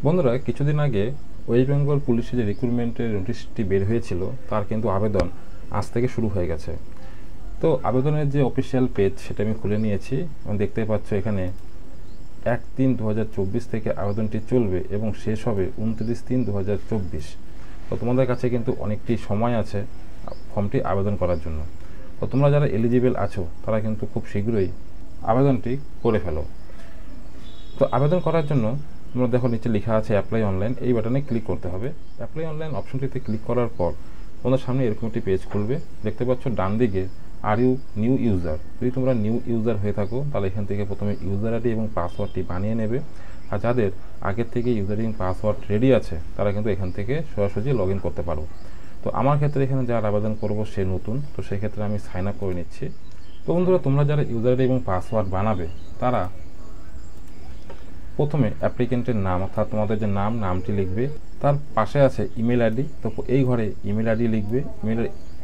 বন্ধুরা, কিছুদিন আগে ওয়েস্ট বেঙ্গল পুলিশের যে রিক্রুটমেন্টের নোটিশটি বের হয়েছিল তার কিন্তু আবেদন আজ থেকে শুরু হয়ে গেছে। তো আবেদনের যে অফিসিয়াল পেজ সেটা আমি খুলে নিয়েছি এবং দেখতে পাচ্ছ এখানে 1-3-2024 থেকে আবেদনটি চলবে এবং শেষ হবে 29-3-2024। তো তোমাদের কাছে কিন্তু অনেকটি সময় আছে ফর্মটি আবেদন করার জন্য। তো তোমরা যারা এলিজিবল আছো তারা কিন্তু খুব শীঘ্রই আবেদনটি করে ফেলো। তো আবেদন করার জন্য তোমরা দেখো নিচে লেখা আছে অ্যাপ্লাই অনলাইন, এই বাটনে ক্লিক করতে হবে। অ্যাপ্লাই অনলাইন অপশনটিতে ক্লিক করার পর তোমাদের সামনে এরকম একটি পেজ খুলবে। দেখতে পাচ্ছ ডান দিকে আর ইউ নিউ ইউজার। যদি তোমরা নিউ ইউজার হয়ে থাকো তাহলে এখান থেকে প্রথমে ইউজার আইডি এবং পাসওয়ার্ডটি বানিয়ে নেবে। আর যাদের আগের থেকে ইউজার এবং পাসওয়ার্ড রেডি আছে তারা কিন্তু এখান থেকে সরাসরি লগ ইন করতে পারো। তো আমার ক্ষেত্রে এখানে যারা আবেদন করবো সে নতুন, তো সেক্ষেত্রে আমি সাইন আপ করে নিচ্ছি। তো বন্ধুরা, তোমরা যারা ইউজার আইডি এবং পাসওয়ার্ড বানাবে তারা প্রথমে অ্যাপ্লিকেন্টের নাম অর্থাৎ তোমাদের যে নামটি লিখবে, তার পাশে আছে ইমেল আইডি। তো এই ঘরে ইমেল আইডি লিখবে,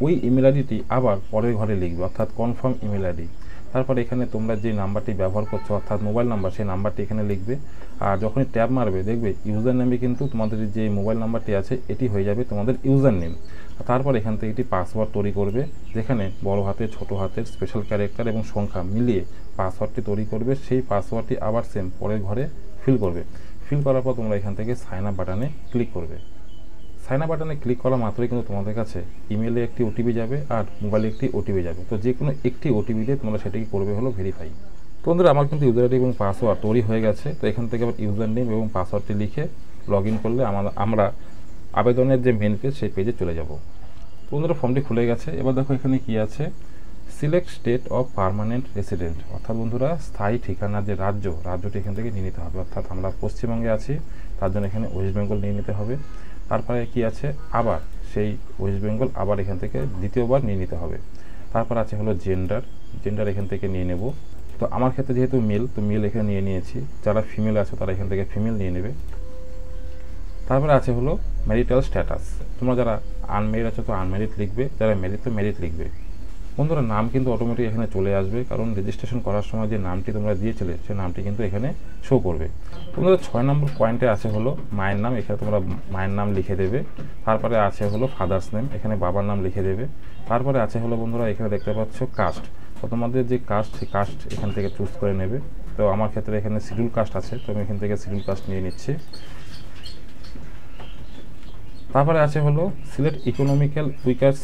ওই ইমেল আইডিটি আবার পরের ঘরে লিখবে অর্থাৎ কনফার্ম ইমেল আইডি। তারপরে এখানে তোমরা যে নাম্বারটি ব্যবহার করছো অর্থাৎ মোবাইল নাম্বার, সেই নাম্বারটি এখানে লিখবে। আর যখনই ট্যাব মারবে দেখবে ইউজার নেমে কিন্তু তোমাদের যে মোবাইল নাম্বারটি আছে এটি হয়ে যাবে তোমাদের ইউজার নেম। তারপর এখান থেকে একটি পাসওয়ার্ড তৈরি করবে, যেখানে বড় হাতের, ছোট হাতের, স্পেশাল ক্যারেক্টার এবং সংখ্যা মিলিয়ে পাসওয়ার্ডটি তৈরি করবে। সেই পাসওয়ার্ডটি আবার সেম পরের ঘরে ফিল করবে। ফিল করার পর তোমরা এখান থেকে সাইন আপ বাটনে ক্লিক করবে। সাইন আপ বাটনে ক্লিক করা মাত্রই কিন্তু তোমাদের কাছে ইমেলে একটি ওটিপি যাবে আর মোবাইলে একটি ওটিপি যাবে। তো যে কোনো একটি ওটিপি দিয়ে তোমরা সেটাকে করবে হলো ভেরিফাই। তো বন্ধুরা, আমার কিন্তু ইউজার আইডি এবং পাসওয়ার্ড তৈরি হয়ে গেছে। তো এখান থেকে আবার ইউজার নেম এবং পাসওয়ার্ডটি লিখে লগ ইন করলে আমরা আবেদনের যে মেন পেজ সেই পেজে চলে যাব। বন্ধুরা, ফর্মটি খুলে গেছে। এবার দেখো এখানে কি আছে, select state of permanent resident, অর্থাৎ বন্ধুরা স্থায়ী ঠিকানার যে রাজ্যটি এখান থেকে নিয়ে নিতে হবে। অর্থাৎ আমরা পশ্চিমবঙ্গে আছি, তার জন্য এখানে ওয়েস্ট বেঙ্গল নিয়ে নিতে হবে। তারপরে কি আছে, আবার সেই ওয়েস্ট বেঙ্গল আবার এখান থেকে দ্বিতীয়বার নিয়ে নিতে হবে। তারপর আছে হলো জেন্ডার এখান থেকে নিয়ে নেব। তো আমার ক্ষেত্রে যেহেতু মেল, তো মেল এখানে নিয়ে নিয়েছি। যারা ফিমেল আছে তারা এখান থেকে ফিমেল নিয়ে নেবে। তারপরে আছে হলো ম্যারিটাল স্ট্যাটাস। তোমরা যারা আনমেরিড আছো তো আনমেরিড লিখবে, যারা ম্যারিড তো ম্যারিড লিখবে। বন্ধুরা, নাম কিন্তু অটোমেটিক এখানে চলে আসবে, কারণ রেজিস্ট্রেশন করার সময় যে নামটি তোমরা দিয়েছিলে সেই নামটি কিন্তু এখানে শো করবে। বন্ধুরা, 6 নম্বর পয়েন্টে আছে হলো মায়ের নাম, এখানে তোমরা মায়ের নাম লিখে দেবে। তারপরে আছে হলো ফাদার্স নেম, এখানে বাবার নাম লিখে দেবে। তারপরে আছে হলো বন্ধুরা এখানে দেখতে পাচ্ছ কাস্ট। তো তোমাদের যে কাস্ট, সেই কাস্ট এখান থেকে চুজ করে নেবে। তো আমার ক্ষেত্রে এখানে শিডিউল কাস্ট আছে, তো আমি এখান থেকে শিডিউল কাস্ট নিয়ে নিচ্ছি। তারপরে আছে হলো সিলেক্ট ইকোনমিক্যাল উইকার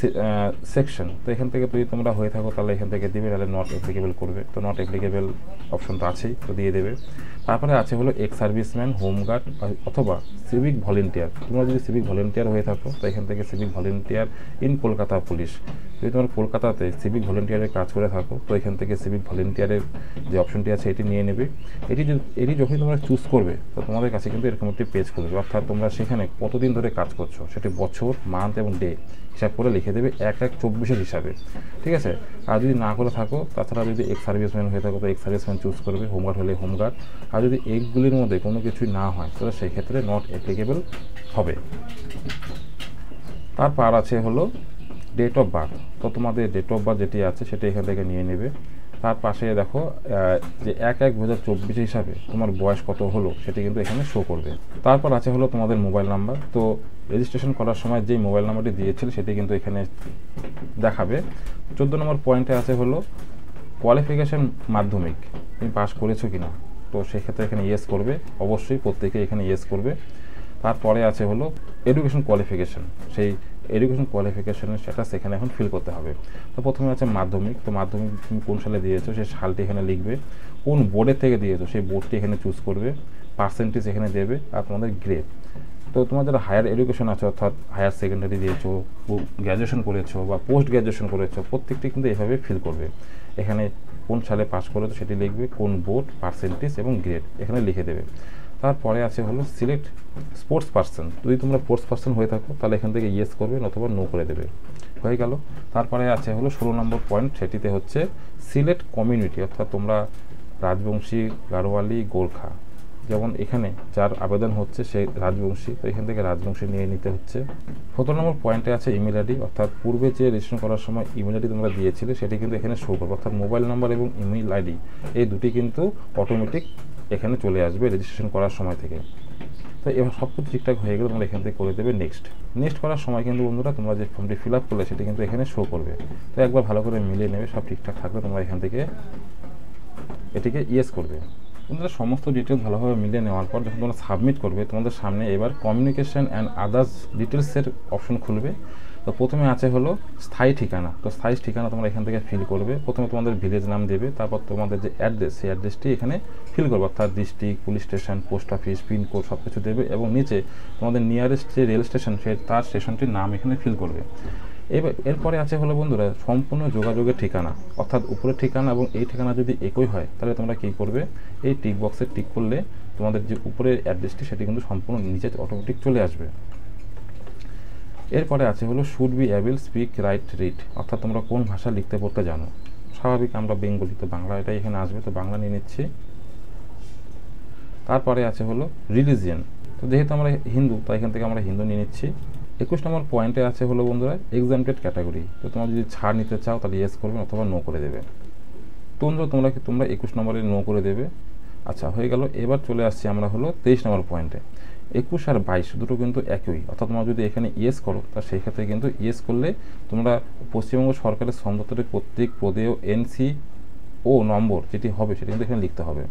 সেকশন। তো এখান থেকে যদি তোমরা হয়ে থাকো তাহলে এখান থেকে দিবে, তাহলে নট অ্যাপ্লিকেবল করবে। তো নট অ্যাপ্লিকেবল অপশন তো আছেই, তো দিয়ে দেবে। তারপরে আছে হলো এক্স সার্ভিসম্যান, হোমগার্ড অথবা সিভিক ভলেন্টিয়ার। তোমরা যদি সিভিক ভলেন্টিয়ার হয়ে থাকো তো এখান থেকে civic volunteer in Kolkata police. যদি তোমরা কলকাতাতে সিভিক ভলেন্টিয়ারের কাজ করে থাকো তো এখান থেকে সিভিক ভলেন্টিয়ারের যে অপশনটি আছে এটি নিয়ে নেবে। এটি যখনই তোমরা চুজ করবে তো তোমাদের কাছে কিন্তু এরকম একটি পেজ খুলবে, অর্থাৎ তোমরা সেখানে কতদিন ধরে কাজ করছো সেটি বছর, মান্থ এবং ডে হিসাব করে লিখে দেবে 1/1/24 হিসাবে। ঠিক আছে। আর যদি না করে থাকো, তাছাড়া যদি এক্স সার্ভিসম্যান হয়ে থাকো তো এক্স সার্ভিসম্যান চুজ করবে, হোমগার্ড হলে হোমগার্ড। আর যদি এইগুলির মধ্যে কোনো কিছুই না হয় তাহলে সেই ক্ষেত্রে নট অ্যাপ্লিকেবল হবে। তারপর আছে হলো ডেট অফ বার্থ। তো তোমাদের ডেট অফ বার্থ যেটি আছে সেটি এখান থেকে নিয়ে নেবে। তার পাশে দেখো যে 1/1/2024 হিসাবে তোমার বয়স কত হলো সেটি কিন্তু এখানে শো করবে। তারপর আছে হলো তোমাদের মোবাইল নাম্বার। তো রেজিস্ট্রেশন করার সময় যেই মোবাইল নাম্বারটি দিয়েছিল সেটি কিন্তু এখানে দেখাবে। 14 নম্বর পয়েন্টে আছে হলো কোয়ালিফিকেশন, মাধ্যমিক তুমি পাস করেছো কিনা। তো সেক্ষেত্রে এখানে ইয়েস করবে, অবশ্যই প্রত্যেকে এখানে ইয়েস করবে। তারপরে আছে হলো এডুকেশন কোয়ালিফিকেশন, সেই এডুকেশন কোয়ালিফিকেশনের স্ট্যাটাস এখানে এখন ফিল করতে হবে। তো প্রথমে আছে মাধ্যমিক। তো মাধ্যমিক তুমি কোন সালে দিয়েছো সেই সালটি এখানে লিখবে। কোন বোর্ডের থেকে দিয়েছো সেই বোর্ডটি এখানে চুজ করবে। পার্সেন্টেজ এখানে দেবে আর তোমাদের গ্রেড। তো তোমার যারা হায়ার এডুকেশন আছে অর্থাৎ হায়ার সেকেন্ডারি দিয়েছো, গ্র্যাজুয়েশন করেছো বা পোস্ট গ্র্যাজুয়েশন করেছো, প্রত্যেকটি কিন্তু এভাবে ফিল করবে। এখানে কোন সালে পাস করেছো সেটি লিখবে, কোন বোর্ড, পার্সেন্টেজ এবং গ্রেড এখানে লিখে দেবে। তারপরে আছে হলো সিলেক্ট স্পোর্টস পার্সন। যদি তোমরা স্পোর্টস পার্সন হয়ে থাকো তাহলে এখান থেকে ইয়েস করবে অথবা নো করে দেবে, হয়ে গেল। তারপরে আছে হলো 16 নম্বর পয়েন্ট, সেটিতে হচ্ছে সিলেক্ট কমিউনিটি, অর্থাৎ তোমরা রাজবংশী, গাড়োয়ালি, গোর্খা। যেমন এখানে যার আবেদন হচ্ছে সেই রাজবংশী, তো এখান থেকে রাজবংশী নিয়ে নিতে হচ্ছে। 17 নম্বর পয়েন্টে আছে ইমেল আইডি, অর্থাৎ পূর্বে যে রেজিস্ট্রেশন করার সময় ইমেল আইডি তোমরা দিয়েছিলে সেটি কিন্তু এখানে শো করবে, অর্থাৎ মোবাইল নাম্বার এবং ইমেল আইডি এই দুটি কিন্তু অটোমেটিক এখানে চলে আসবে রেজিস্ট্রেশন করার সময় থেকে। তো এবার সব কিছু ঠিকঠাক হয়ে গেলে তোমরা এখান থেকে করে দেবে নেক্সট। নেক্সট করার সময় কিন্তু বন্ধুরা তোমরা যে ফর্মটি ফিল আপ করলে সেটি কিন্তু এখানে শো করবে। তো একবার ভালো করে মিলিয়ে নেবে, সব ঠিকঠাক থাকলে তোমরা এখান থেকে এটিকে ইয়েস করবে। তোমাদের সমস্ত ডিটেলস ভালোভাবে মিলিয়ে নেওয়ার পর যখন তোমরা সাবমিট করবে, তোমাদের সামনে এবার কমিউনিকেশন অ্যান্ড আদার্স ডিটেলসের অপশন খুলবে। তো প্রথমে আছে হলো স্থায়ী ঠিকানা। তো স্থায়ী ঠিকানা তোমরা এখান থেকে ফিল করবে। প্রথমে তোমাদের ভিলেজ নাম দেবে, তারপর তোমাদের যে অ্যাড্রেস সেই অ্যাড্রেসটি এখানে ফিল করবে, অর্থাৎ district, police station, post office, pincode সব কিছু দেবে এবং নিচে তোমাদের নিয়ারেস্ট যে রেল স্টেশন তার স্টেশনটির নাম এখানে ফিল করবে। এরপরে আছে হলো বন্ধুরা সম্পূর্ণ যোগাযোগের ঠিকানা, অর্থাৎ উপরের ঠিকানা এবং এই ঠিকানা যদি একই হয় তাহলে তোমরা কী করবে, এই টিক বক্সে টিক করলে তোমাদের যে উপরের অ্যাড্রেসটি সেটি কিন্তু সম্পূর্ণ নিচে অটোমেটিক চলে আসবে। এরপরে আছে হলো should be able speak right read, অর্থাৎ তোমরা কোন ভাষা লিখতে পড়তে জানো। স্বাভাবিক আমরা বেঙ্গলি, তো বাংলা এটাই এখানে আসবে, তো বাংলা নিয়ে নিচ্ছি। তারপরে আছে হলো রিলিজিয়ান, তো যেহেতু আমরা হিন্দু তাই এখান থেকে আমরা হিন্দু নিয়ে নিচ্ছি। 21 নম্বর পয়েন্টে আছে হলো বন্ধুরা এক্সামটেড ক্যাটাগরি, তো তোমরা যদি ছাড় নিতে চাও তাহলে ইয়েস করবে অথবা নো করে দেবে। তোমরা 21 নম্বরে নো করে দেবে। আচ্ছা, হয়ে গেল। এবার চলে আসছি আমরা হলো 23 নম্বর পয়েন্টে। 21 আর 22 দুটো কিন্তু একই, অর্থাৎ তোমরা যদি এখানে ইয়েস করো তা সেই ক্ষেত্রে কিন্তু ইয়েস করলে তোমরা পশ্চিমবঙ্গ সরকারের সম্পত্তির প্রত্যেক পদেও এনসি ও নম্বর যেটি হবে সেটি কিন্তু এখানে লিখতে হবে।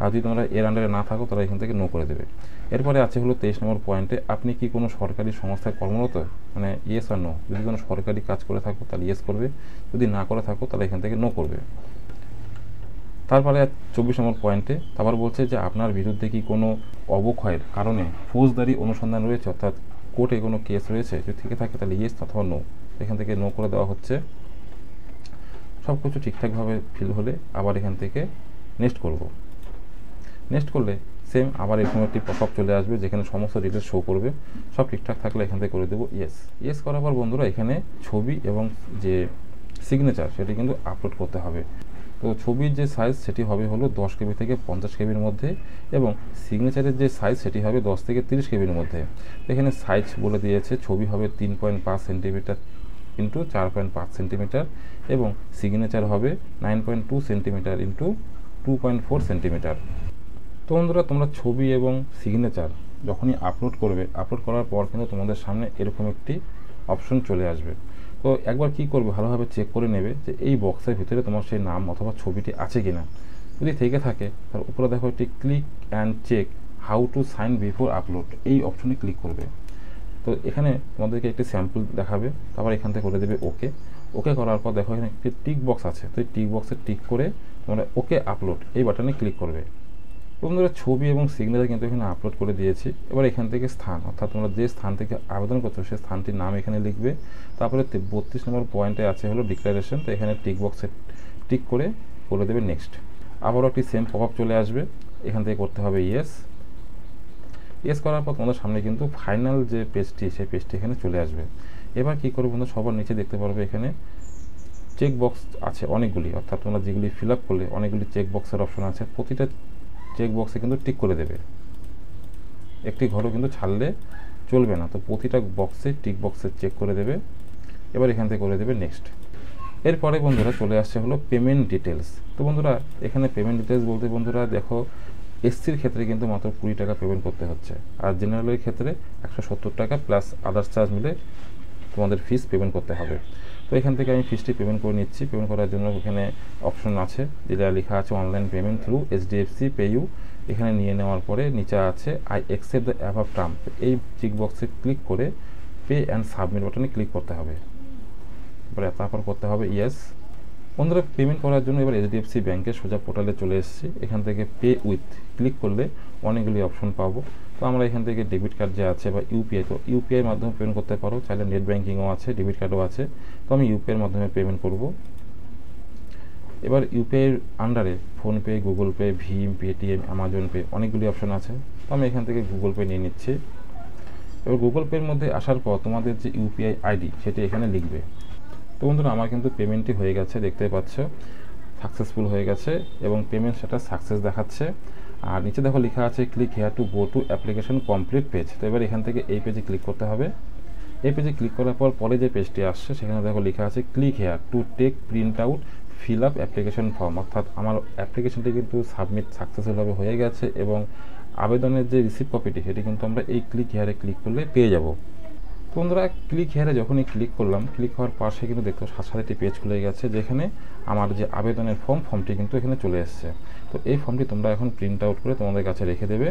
আর যদি তোমরা এর আন্ডারে না থাকো তাহলে এখান থেকে নো করে দেবে। এরপরে আছে হলো 23 নম্বর পয়েন্টে আপনি কি কোনো সরকারি সংস্থায় কর্মরত, মানে ইয়েস আর নো। যদি কোনো সরকারি কাজ করে থাকো তাহলে ইয়েস করবে, যদি না করে থাকো তাহলে এখান থেকে নো করবে। তারপরে 24 নম্বর পয়েন্টে আবার বলছে যে আপনার বিরুদ্ধে কি কোনো অবক্ষয়ের কারণে ফৌজদারি অনুসন্ধান রয়েছে, অর্থাৎ কোর্টে কোনো কেস রয়েছে, যদি থেকে থাকে তাহলে ইয়েস অথবা নো, এখান থেকে নো করে দেওয়া হচ্ছে। সব কিছু ঠিকঠাকভাবে ফিল হলে আবার এখান থেকে নেক্সট করব। নেক্সট করলে সেম আবার এরকম একটি পপআপ চলে আসবে যেখানে সমস্ত ডিটেলস শো করবে। সব ঠিকঠাক থাকলে এখান থেকে করে দেবো ইয়েস। ইয়েস করার পর বন্ধুরা এখানে ছবি এবং যে সিগনেচার সেটি কিন্তু আপলোড করতে হবে। তো ছবির যে সাইজ সেটি হবে হলো 10 কেবি থেকে 50 কেবির মধ্যে এবং সিগনেচারের যে সাইজ সেটি হবে 10 থেকে 30 কেবির মধ্যে। এখানে সাইজ বলে দিয়েছে, ছবি হবে 3.5 সেন্টিমিটার ইন্টু 4.5 সেন্টিমিটার এবং সিগনেচার হবে 9.2 সেন্টিমিটার ইন্টু 2.4 সেন্টিমিটার। তো বন্ধুরা তোমরা ছবি এবং সিগনেচার যখনই আপলোড করবে, আপলোড করার পর কিন্তু তোমাদের সামনে এরকম একটি অপশন চলে আসবে। তো একবার কি করবে, ভালোভাবে চেক করে নেবে যে এই বক্সের ভিতরে তোমার সেই নাম অথবা ছবিটি আছে কিনা। যদি থেকে থাকে তার উপরে দেখো একটি click and check how to sign before upload, এই অপশনে ক্লিক করবে। তো এখানে তোমাদেরকে একটি স্যাম্পল দেখাবে, তারপর এখান থেকে করে দেবে ওকে। ওকে করার পর দেখো এখানে একটি টিক বক্স আছে, তো এই টিক বক্সে টিক করে তোমরা ওকে আপলোড এই বাটনে ক্লিক করবে। বন্ধুরা ছবি এবং সিগনেচার কিন্তু এখানে আপলোড করে দিয়েছি। এবার এখান থেকে স্থান, অর্থাৎ তোমরা যে স্থান থেকে আবেদন করছো সেই স্থানটির নাম এখানে লিখবে। তারপরে 32 নম্বর পয়েন্টে আছে হলো ডিক্লারেশন, তো এখানে টিক বক্সে টিক করে বলে দেবে নেক্সট। আবারও একটি সেম পপআপ চলে আসবে, এখান থেকে করতে হবে ইয়েস। ইয়েস করার পর তোমাদের সামনে কিন্তু ফাইনাল যে পেজটি সেই পেজটি এখানে চলে আসবে। এবার কী করবে বন্ধু, সবার নিচে দেখতে পারবে এখানে চেক বক্স আছে অনেকগুলি, অর্থাৎ তোমরা যেগুলি ফিল আপ করলে অনেকগুলি চেক বক্সের অপশন আছে, প্রতিটা চেক বক্সে কিন্তু টিক করে দেবে। একটি ঘরও কিন্তু ছাড়লে চলবে না, তো প্রতিটা বক্সে টিক বক্সে চেক করে দেবে। এবার এখান থেকে করে দেবে নেক্সট। এরপরে বন্ধুরা চলে আসছে হলো পেমেন্ট ডিটেলস। তো বন্ধুরা এখানে পেমেন্ট ডিটেলস বলতে বন্ধুরা দেখো এসসির ক্ষেত্রে কিন্তু মাত্র 20 টাকা পেমেন্ট করতে হচ্ছে, আর জেনারেলের ক্ষেত্রে 170 টাকা প্লাস আদার্স চার্জ মিলে তোমাদের ফিস পেমেন্ট করতে হবে। তো এখান থেকে আমি ফিসটি পেমেন্ট করে নিচ্ছি। পেমেন্ট করার জন্য এখানে অপশন আছে যেটা লেখা আছে online payment through HDFC PayU. এখানে নিয়ে নেওয়ার পরে নিচে আছে I accept the above term, এই চেক বক্সে ক্লিক করে পে অ্যান্ড সাবমিট বাটনে ক্লিক করতে হবে। তারপর করতে হবে ইয়েস। বন্ধুরা পেমেন্ট করার জন্য এবার এইচডিএফসি ব্যাংকের সোজা পোর্টালে চলে এসেছি। এখান থেকে পে উইথ ক্লিক করলে অনেকগুলি অপশন পাবো। তো আমরা এখান থেকে ডেবিট কার্ড যে আছে বা ইউপিআই, তো ইউপিআইয়ের মাধ্যমে পেমেন্ট করতে পারো, চাইলে নেট ব্যাঙ্কিংও আছে, ডেবিট কার্ডও আছে। তো আমি ইউপিআইয়ের মাধ্যমে পেমেন্ট করব। এবার ইউপিআইয়ের আন্ডারে ফোনপে, গুগল পে, ভীম, পেটিএম, অ্যামাজন পে অনেকগুলি অপশন আছে। তো আমি এখান থেকে গুগল পে নিয়ে নিচ্ছি। এবার গুগল পের মধ্যে আসার পর তোমাদের যে ইউপিআই আইডি সেটি এখানে লিখবে। তো বন্ধুরা আমার কিন্তু পেমেন্টটি হয়ে গেছে, দেখতে পাচ্ছ সাকসেসফুল হয়ে গেছে এবং পেমেন্ট সেটা সাকসেস দেখাচ্ছে। আর নিচে দেখো লেখা আছে click here to go to application complete page. তো এবার এখান থেকে এই পেজে ক্লিক করতে হবে। এই পেজে ক্লিক করার পর পরে যে পেজটি আসছে সেখানে দেখো লেখা আছে click here to take print out fill up application form, অর্থাৎ আমার অ্যাপ্লিকেশনটি কিন্তু সাবমিট সাকসেসফুলভাবে হয়ে গেছে এবং আবেদনের যে রিসিভ কপিটি সেটি কিন্তু আমরা এই ক্লিক হেয়ারে ক্লিক করলে পেয়ে যাব। তো বন্ধুরা ক্লিক হেয়ারে যখনই ক্লিক করলাম, ক্লিক হওয়ার পাশে কিন্তু দেখতে সাথে সাথে একটি পেজ খুলে গেছে, যেখানে আমার যে আবেদনের ফর্মটি কিন্তু এখানে চলে এসেছে। তো এই ফর্মটি তোমরা এখন প্রিন্ট আউট করে তোমাদের কাছে রেখে দেবে